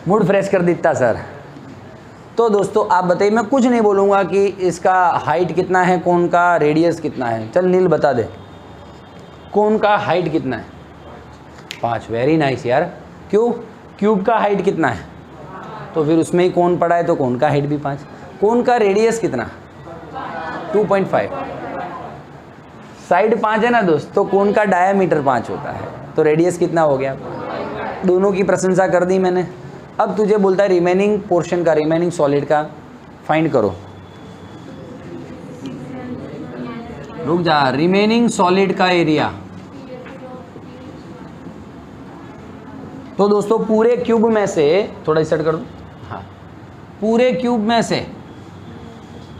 मूड फ्रेश कर देता सर। तो दोस्तों आप बताइए, मैं कुछ नहीं बोलूँगा कि इसका हाइट कितना है, कोन का रेडियस कितना है। चल नील बता दे, कोन का हाइट कितना है, 5। वेरी नाइस यार। क्यों, क्यूब का हाइट कितना है, तो फिर उसमें ही कोन पड़ा है तो कोन का हाइट भी 5। कोन का रेडियस कितना, 2.5। साइड 5 है ना दोस्त, तो कोन का डायामीटर 5 होता है, तो रेडियस कितना हो गया। दोनों की प्रशंसा कर दी मैंने। अब तुझे बोलता है रिमेनिंग पोर्शन का, रिमेनिंग सॉलिड का फाइंड करो। रुक जा, रिमेनिंग सॉलिड का एरिया। तो दोस्तों पूरे क्यूब में से, थोड़ा सेट कर दो, हाँ, पूरे क्यूब में से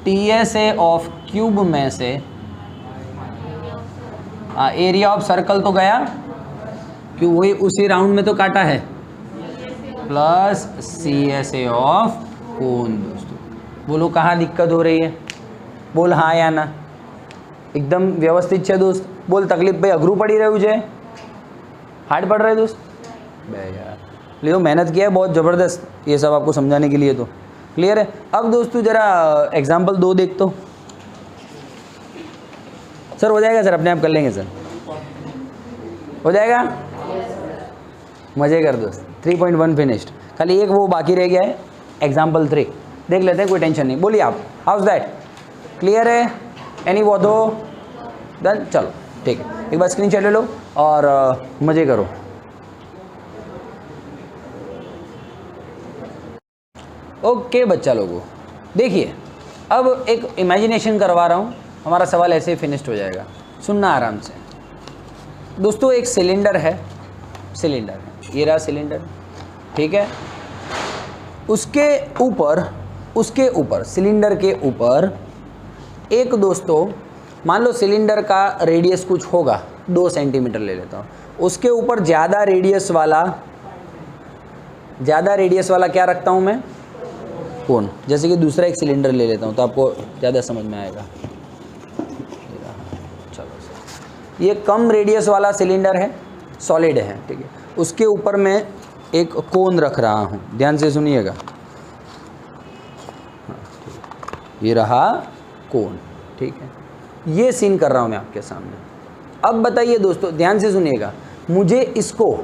TSA ऑफ क्यूब में से एरिया ऑफ सर्कल तो गया, क्यों वही उसी राउंड में तो काटा है, प्लस CSA ऑफ कोन। दोस्तों बोलो कहाँ दिक्कत हो रही है, बोल हाँ या ना। एकदम व्यवस्थित है दोस्त, बोल तकलीफ भाई अघरू पड़ी रहे मुझे, हार्ड पड़ रहा है दोस्त बे यार। लियो मेहनत किया है बहुत ज़बरदस्त ये सब आपको समझाने के लिए, तो क्लियर है। अब दोस्तों ज़रा एग्जाम्पल 2 देख तो। सर हो जाएगा सर, अपने आप कर लेंगे सर, हो जाएगा, मज़े कर दोस्त। 3.1 फिनिश्ड, खाली एक वो बाकी रह गया है, एग्जाम्पल 3 देख लेते हैं, कोई टेंशन नहीं। बोलिए आप, हाउस दैट, क्लियर है, एनी वो दो डन, चलो ठीक है। एक बार स्क्रीनशॉट ले लो और मज़े करो। ओके बच्चा लोगों, देखिए अब एक इमेजिनेशन करवा रहा हूँ, हमारा सवाल ऐसे ही फिनिश्ड हो जाएगा, सुनना आराम से। दोस्तों एक सिलेंडर है, ये रहा सिलेंडर, ठीक है। उसके ऊपर सिलेंडर के ऊपर एक दोस्तों, मान लो सिलेंडर का रेडियस कुछ होगा 2 सेंटीमीटर ले लेता हूँ, उसके ऊपर ज़्यादा रेडियस वाला क्या रखता हूँ मैं, कोन। जैसे कि दूसरा एक सिलेंडर ले लेता हूँ तो आपको ज़्यादा समझ में आएगा। चलो ये कम रेडियस वाला सिलेंडर है, सॉलिड है, ठीक है। उसके ऊपर मैं एक कोन रख रहा हूँ, ध्यान से सुनिएगा। ये रहा कोन, ठीक है। ये सीन कर रहा हूँ मैं आपके सामने। अब बताइए दोस्तों, ध्यान से सुनिएगा, मुझे इसको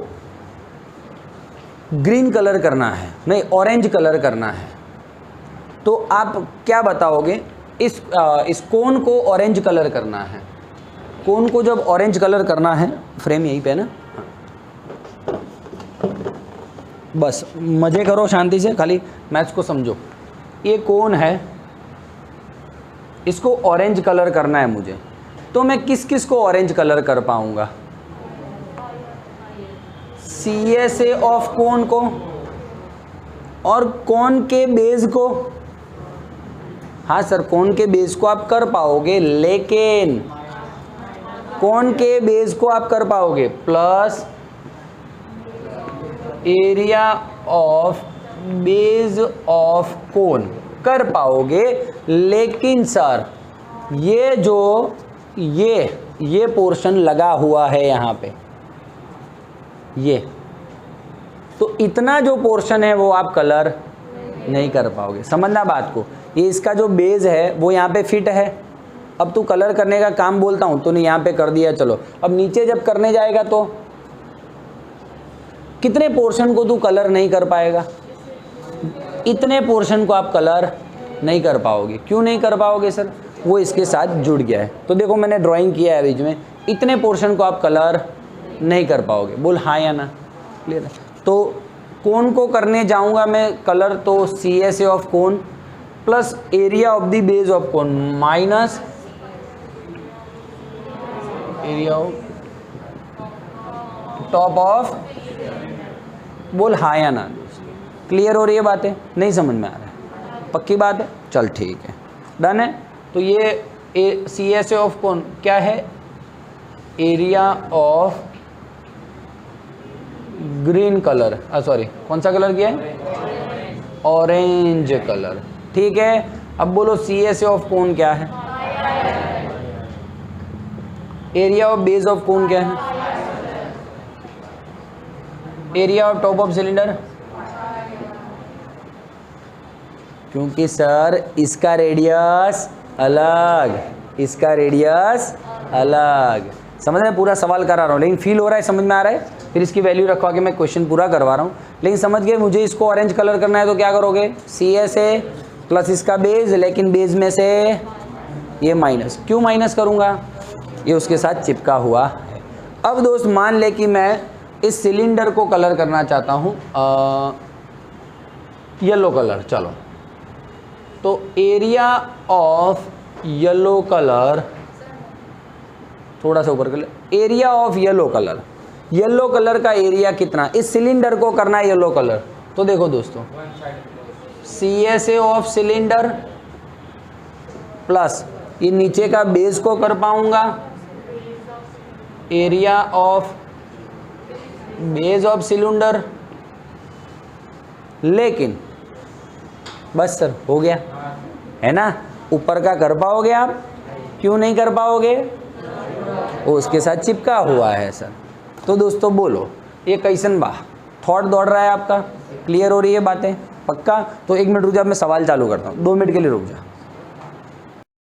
ग्रीन कलर करना है, नहीं ऑरेंज कलर करना है, तो आप क्या बताओगे? इस कोन को ऑरेंज कलर करना है। कोन को जब ऑरेंज कलर करना है, फ्रेम यहीं पे है ना, बस मज़े करो शांति से, खाली मैथ्स को समझो। ये कोन है, इसको ऑरेंज कलर करना है मुझे, तो मैं किस किस को ऑरेंज कलर कर पाऊंगा? CSA ऑफ कोन को और कोन के बेस को। हाँ सर, कोन के बेस को आप कर पाओगे, लेकिन कोन के बेस को आप कर पाओगे plus area of base of cone कर पाओगे, लेकिन सर ये जो ये पोर्शन लगा हुआ है यहाँ पे, ये तो इतना जो पोर्शन है वो आप कलर नहीं कर पाओगे। समझना बात को, ये इसका जो बेस है वो यहाँ पे फिट है। अब तू कलर करने का काम बोलता हूँ, तूने यहाँ पे कर दिया, चलो अब नीचे जब करने जाएगा तो कितने पोर्शन को तू कलर नहीं कर पाएगा? इतने पोर्शन को आप कलर नहीं कर पाओगे। क्यों नहीं कर पाओगे सर? वो इसके साथ जुड़ गया है। तो देखो मैंने ड्राइंग किया है बीच में, इतने पोर्शन को आप कलर नहीं कर पाओगे। बोल हाँ या ना, क्लियर है? तो कोन को करने जाऊंगा मैं कलर, तो CSA of cone plus area of the base of cone minus area of top of. बोल हाँ या ना, क्लियर हो रही है बातें? नहीं समझ में आ रहा है? पक्की बात है? चल ठीक है, डन है। तो ये CSA ऑफ कोन क्या है? Area of green colour, sorry कौन सा कलर किया है? ऑरेंज कलर, ठीक है। अब बोलो CSA ऑफ कोन क्या है? Area of base of cone क्या है? Area of top of cylinder. क्योंकि सर इसका रेडियस अलग, इसका रेडियस अलग। समझ रहे? पूरा सवाल करा रहा हूँ, लेकिन फील हो रहा है, समझ में आ रहा है? फिर इसकी वैल्यू रखवा के मैं क्वेश्चन पूरा करवा रहा हूँ, लेकिन समझ गए? मुझे इसको ऑरेंज कलर करना है तो क्या करोगे? CSA प्लस इसका बेस, लेकिन बेस में से ये माइनस। क्यों माइनस करूँगा? ये उसके साथ चिपका हुआ है। अब दोस्त मान ले कि मैं इस सिलेंडर को कलर करना चाहता हूँ येलो कलर। चलो, तो एरिया ऑफ येलो कलर, थोड़ा सा ऊपर कर ले, area of yellow colour. Yellow colour का एरिया कितना? इस सिलेंडर को करना है येलो कलर, तो देखो दोस्तों CSA ऑफ सिलेंडर प्लस ये नीचे का बेस को कर पाऊंगा area of base of cylinder, लेकिन बस सर हो गया है ना? ऊपर का कर पाओगे आप? क्यों नहीं कर पाओगे? वो उसके साथ चिपका हुआ है सर। तो दोस्तों बोलो ये कैसन बा? थॉट दौड़ रहा है आपका? क्लियर हो रही है बातें? पक्का? तो 1 मिनट रुक जा, मैं सवाल चालू करता हूँ, 2 मिनट के लिए रुक जा।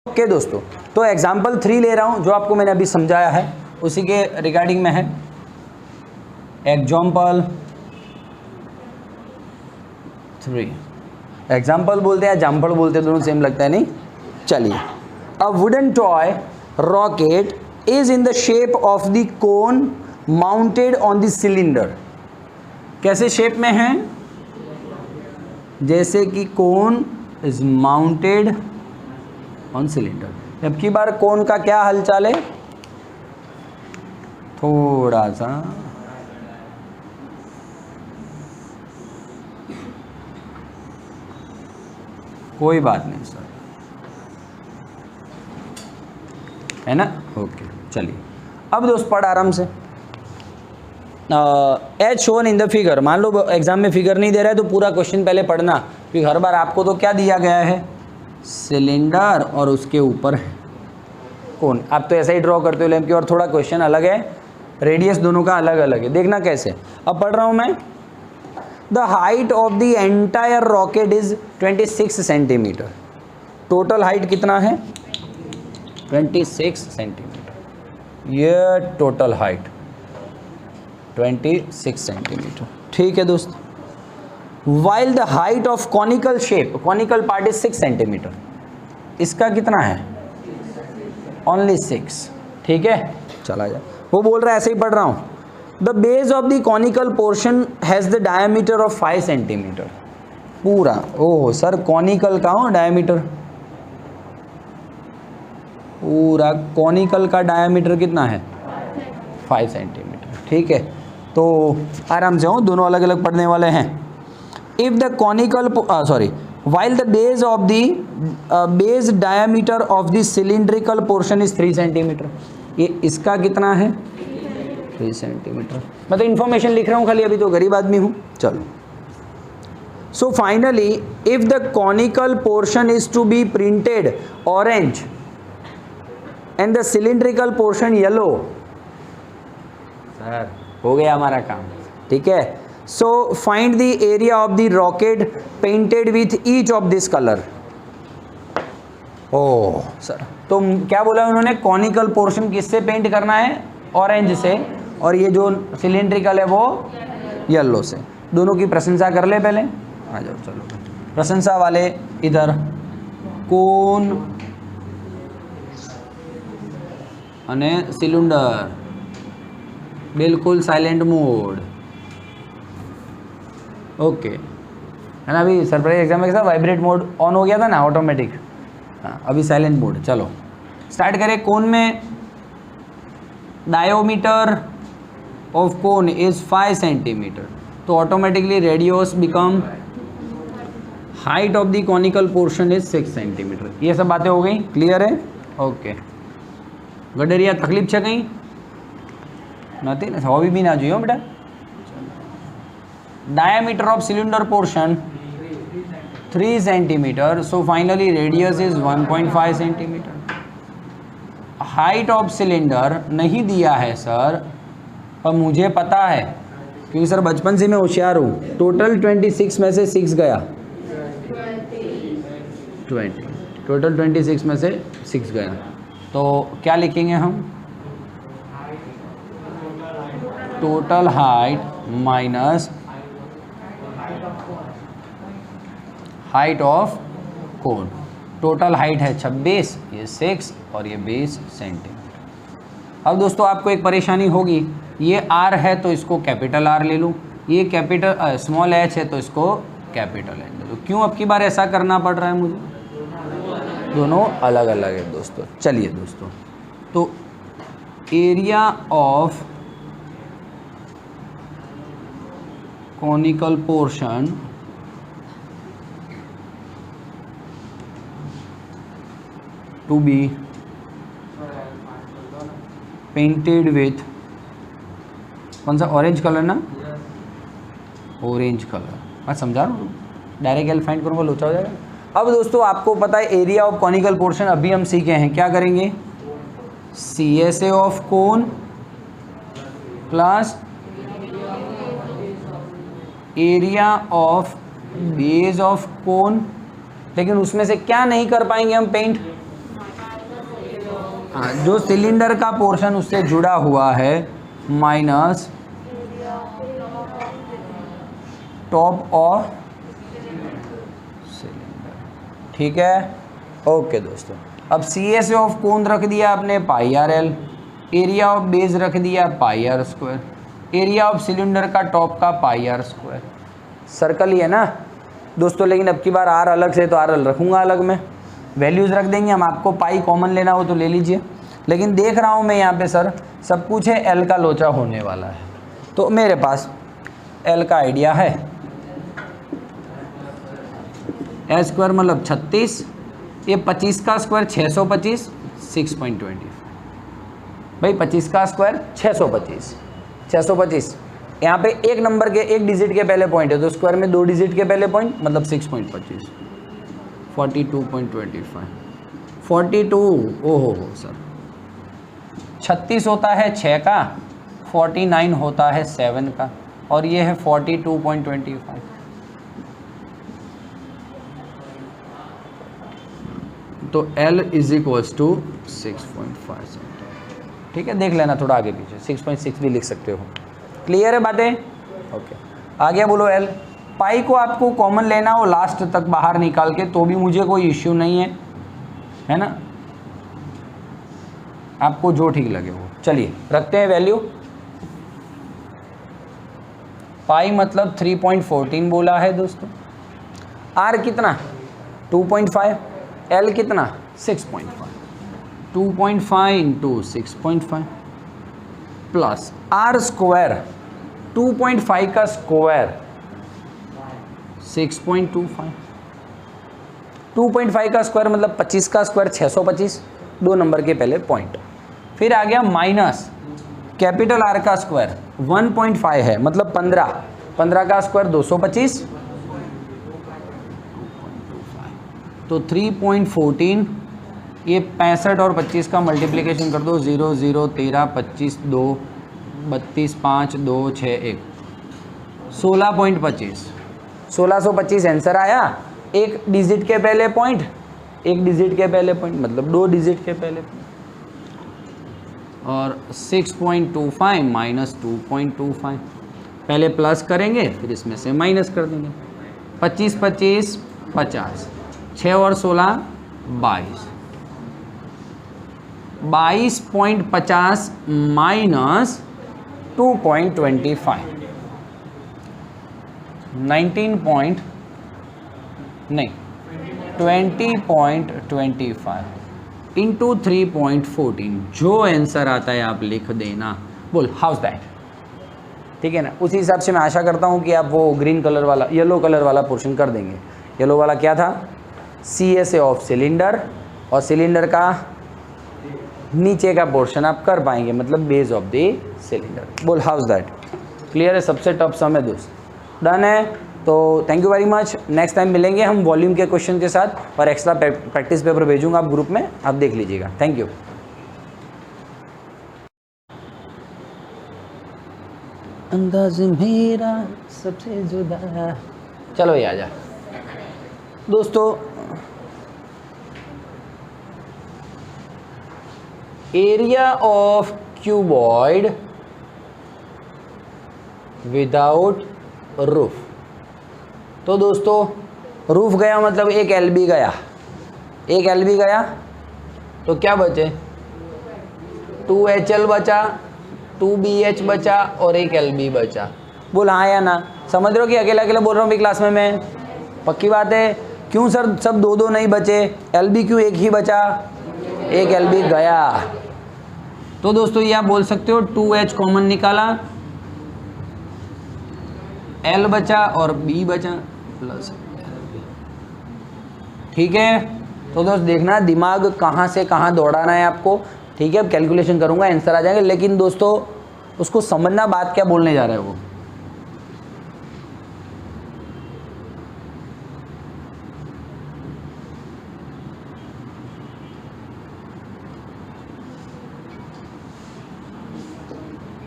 ओके दोस्तों, तो एग्जाम्पल 3 ले रहा हूँ, जो आपको मैंने अभी समझाया है उसी के रिगार्डिंग में है। एग्जाम्पल 3, एग्जाम्पल बोलते हैं, जाम्पल बोलते हैं, दोनों सेम लगता है नहीं? चलिए, a wooden toy rocket is in the shape of the cone mounted on the cylinder. कैसे शेप में है? जैसे कि cone is mounted on cylinder. अब की बार कोन का क्या हलचाल है? थोड़ा सा कोई बात नहीं सर, है ना? ओके चलिए अब दोस्त पढ़ आराम से। As shown in the figure. मान लो एग्जाम में फिगर नहीं दे रहा है तो पूरा क्वेश्चन पहले पढ़ना, क्योंकि हर बार आपको तो क्या दिया गया है? सिलेंडर और उसके ऊपर कौन। आप तो ऐसा ही ड्रॉ करते हो लैंप की, और थोड़ा क्वेश्चन अलग है, रेडियस दोनों का अलग अलग है। देखना कैसे। अब पढ़ रहा हूँ मैं। The height of the entire rocket is 26 centimetre. Total height कितना है? 26 सेंटीमीटर। ये टोटल हाइट 26 सेंटीमीटर। ठीक है दोस्त। While the height of conical shape, conical part is 6 centimetre. इसका कितना है? ओनली 6। ठीक है, चला जाए। वो बोल रहा है, ऐसे ही पढ़ रहा हूँ। The base of the conical portion has the diameter of 5 centimetre. पूरा, ओह सर कॉनिकल का हो डायमीटर, पूरा कॉनिकल का डायमीटर कितना है? 5 सेंटीमीटर। ठीक है, तो आराम से हो, दोनों अलग अलग पढ़ने वाले हैं। If the conical while the base of the base diameter of the cylindrical portion is 3 centimetre. ये इसका कितना है? 3 सेंटीमीटर। मैं तो इन्फॉर्मेशन लिख रहा हूँ खाली, अभी तो गरीब आदमी हूँ। चलो, so finally if the conical portion is to be printed orange and the cylindrical portion yellow, sir हो गया हमारा काम। ठीक है, so find the area of the rocket painted with each of this colour. Oh sir, तो क्या बोला उन्होंने? कॉनिकल पोर्शन किससे पेंट करना है? ऑरेंज से, और ये जो सिलिंड्रिकल है वो येलो से। दोनों की प्रशंसा कर ले पहले। आ जाओ, चलो प्रशंसा वाले इधर। कोन अने सिलेंडर बिल्कुल साइलेंट मोड। ओके, है ना? अभी सरप्राइज एग्जाम में कैसा वाइब्रेट मोड ऑन हो गया था ना ऑटोमेटिक। हाँ, अभी साइलेंट मोड। चलो स्टार्ट करें। कोन में डायोमीटर ऑफ कोन इज 5 सेंटीमीटर, तो automatically radius become height of the conical portion is 6 centimetre. ये सब बातें हो गई, क्लियर है? ओके, गडरिया तकलीफ है कहीं? नहीं ना, हवा भी ना જોઈએ बेटा। diameter of cylinder portion 3 centimeter, so finally radius is 1.5 centimeter. height of cylinder नहीं दिया है सर, पर मुझे पता है क्योंकि सर बचपन से मैं होशियार हूँ। टोटल 26 में से 6 गया, 20 टोटल 26 में से 6 गया, तो क्या लिखेंगे हम? Total height minus height of cone. Total height है 26, ये 6 और ये 20 सेंटीमीटर। अब दोस्तों आपको एक परेशानी होगी, ये R है तो इसको कैपिटल R ले लूँ, ये कैपिटल स्मॉल h है तो इसको कैपिटल H ले लूँ। क्यों अब की बार ऐसा करना पड़ रहा है मुझे? दोनों अलग अलग है दोस्तों। चलिए दोस्तों, तो area of conical portion to be painted with कौन सा? ऑरेंज कलर ना, ऑरेंज कलर। मैं समझा रहा हूँ, डायरेक्ट एल फाइंड करूँगा लोचा हो जाएगा। अब दोस्तों आपको पता है एरिया ऑफ कॉनिकल पोर्शन अभी हम सीखे हैं, क्या करेंगे? CSA of cone plus area of base of cone. लेकिन उसमें से क्या नहीं कर पाएंगे हम पेंट? जो सिलेंडर का पोर्शन उससे जुड़ा हुआ है माइनस टॉप ऑफ सिलेंडर। ठीक है, ओके दोस्तों। अब CSA ऑफ कोन रख दिया आपने pi RL, area of base रख दिया pi are square, area of cylinder का टॉप का पाई आर स्क्वायर। सर्कल ही है ना दोस्तों, लेकिन अब की बार आर अलग से तो आर रखूँगा अलग में, वैल्यूज़ रख देंगे हम। आपको पाई कॉमन लेना हो तो ले लीजिए, लेकिन देख रहा हूँ मैं यहाँ पे सर सब कुछ है एल का लोचा होने वाला है, तो मेरे पास एल का आइडिया है। ए स्क्वायर मतलब 36, ये 25 का स्क्वायर 625, 6.25 भाई 25 का स्क्वायर 625, 625 यहाँ पे एक नंबर के एक डिजिट के पहले पॉइंट है तो स्क्वायर में 2 डिजिट के पहले पॉइंट मतलब 6.25, 42.25, 42 ओहो सर 36 होता है 6 का, 49 होता है 7 का, और ये है 42.25। तो L इज इक्वल्स टू 6.5। ठीक है, देख लेना थोड़ा आगे पीछे, 6.6 भी लिख सकते हो। क्लियर है बातें? ओके, आगे बोलो L। पाई को आपको कॉमन लेना हो लास्ट तक बाहर निकाल के तो भी मुझे कोई इश्यू नहीं है ना, आपको जो ठीक लगे वो। चलिए रखते हैं वैल्यू। पाई मतलब 3.14 बोला है दोस्तों, आर कितना 2.5, एल कितना 6.5, 2.5 इंटू 6.5 प्लस आर स्क्वायर 2.5 का स्क्वायर 6.25, 2.5 का स्क्वायर मतलब 25 का स्क्वायर 625, 2 नंबर के पहले पॉइंट। फिर आ गया माइनस कैपिटल आर का स्क्वायर 1.5 है मतलब 15, 15 का स्क्वायर 225, तो 3.14, ये 65 और 25 का मल्टीप्लिकेशन कर दो, 0 0 13 25 2 32 5 2 6 1, 16.25, 1625 आंसर आया। एक डिजिट के पहले पॉइंट, एक डिजिट के पहले पॉइंट मतलब 2 डिजिट के पहले पॉइंट, और 6.25 माइनस 2.25, पहले प्लस करेंगे फिर इसमें से माइनस कर देंगे। 25 25 50, 6 और 16 22, 22.50 माइनस 2.25, 20.25 इंटू 3.14, जो आंसर आता है आप लिख देना। बोल हाउस दैट, ठीक है ना। उसी हिसाब से मैं आशा करता हूँ कि आप वो ग्रीन कलर वाला येलो कलर वाला पोर्शन कर देंगे। येलो वाला क्या था, CSA ऑफ सिलेंडर, और सिलेंडर का नीचे का पोर्शन आप कर पाएंगे मतलब बेस ऑफ द सिलेंडर। बोल हाउस दैट, क्लियर है। सबसे टफ सम है दोस्त, डन है। तो thank you very much. Next time मिलेंगे हम वॉल्यूम के क्वेश्चन के साथ, और एक्स्ट्रा प्रैक्टिस पेपर भेजूंगा आप ग्रुप में, आप देख लीजिएगा। Thank you. अंदाज मेरा सबसे जुदा, चलो ये आजा दोस्तों। Area of cuboid without roof, तो दोस्तों रूफ गया मतलब एक LB गया, एक LB गया तो क्या बचे 2HL बचा, 2BH बचा और एक LB बचा। बोल हाँ या ना, समझ रहे हो कि अकेला अकेला बोल रहा हूँ भी क्लास में मैं, पक्की बात है। क्यों सर सब 2 नहीं बचे, LB क्यों एक ही बचा, एक LB गया। तो दोस्तों ये आप बोल सकते हो 2H कॉमन निकाला, L बचा और B बचा प्लस LB, ठीक है। तो दोस्त देखना दिमाग कहाँ से कहाँ दौड़ाना है आपको, ठीक है। अब कैलकुलेशन करूँगा आंसर आ जाएंगे, लेकिन दोस्तों उसको समझना बात क्या बोलने जा रहे हैं वो।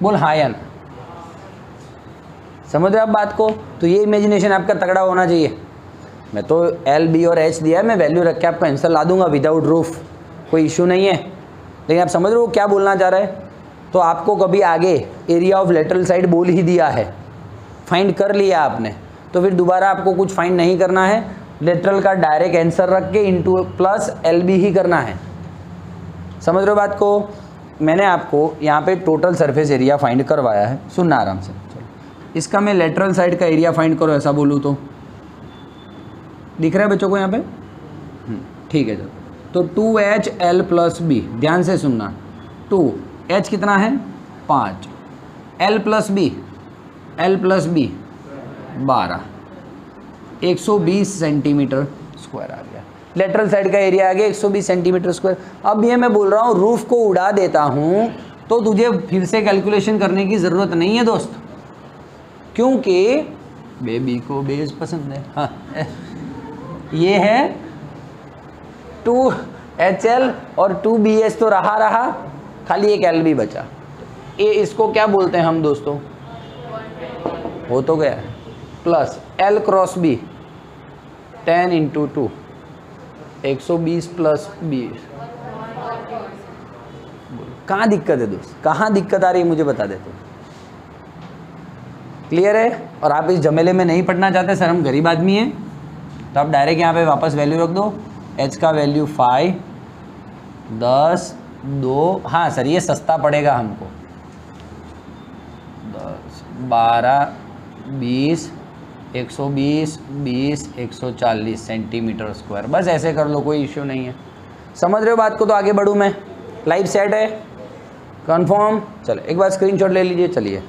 बोल हाँ या ना, समझ रहे आप बात को। तो ये इमेजिनेशन आपका तगड़ा होना चाहिए। मैं तो L B और H दिया है, मैं वैल्यू रख के आपका आंसर ला दूंगा विदाउट रूफ, कोई इशू नहीं है। लेकिन आप समझ रहे हो क्या बोलना चाह रहे हैं। तो आपको कभी आगे एरिया ऑफ लेटरल साइड बोल ही दिया है, फाइंड कर लिया आपने, तो फिर दोबारा आपको कुछ फाइंड नहीं करना है, लेटरल का डायरेक्ट आंसर रख के इंटू प्लस LB ही करना है। समझ रहे हो बात को। मैंने आपको यहाँ पे टोटल सरफेस एरिया फाइंड करवाया है, सुनना आराम से। चलो इसका मैं लेटरल साइड का एरिया फाइंड करो ऐसा बोलूँ तो दिख रहा है बच्चों को यहाँ पे? ठीक है। तो 2HL + B, ध्यान से सुनना। 2H कितना है 5, L + B 12, 120 सेंटीमीटर स्क्वायर आ गया। लेटरल साइड का एरिया आ गया 120 सेंटीमीटर स्क्वायर। अब ये मैं बोल रहा हूँ रूफ को उड़ा देता हूँ तो तुझे फिर से कैलकुलेशन करने की ज़रूरत नहीं है दोस्त, क्योंकि बेबी को बेस पसंद है। हाँ ये है 2HL और 2BH तो रहा, खाली एक L भी बचा। ये इसको क्या बोलते हैं हम दोस्तों? हो तो गया। Plus L × B 10 × 2 120 + 20। कहाँ दिक्कत है दोस्त? कहाँ दिक्कत आ रही है मुझे बता दे तो। क्लियर है? और आप इस झमेले में नहीं पढ़ना चाहते, सर हम गरीब आदमी हैं, तो आप डायरेक्ट यहाँ पे वापस वैल्यू रख दो। H का वैल्यू 5, 10, 2, हाँ सर ये सस्ता पड़ेगा हमको, 10, 12, 20, 120, 20, 140 सेंटीमीटर स्क्वायर। बस ऐसे कर लो, कोई इश्यू नहीं है। समझ रहे हो बात को? तो आगे बढ़ूँ मैं। लाइव सेट है, कंफर्म? चलो एक बार स्क्रीनशॉट ले लीजिए। चलिए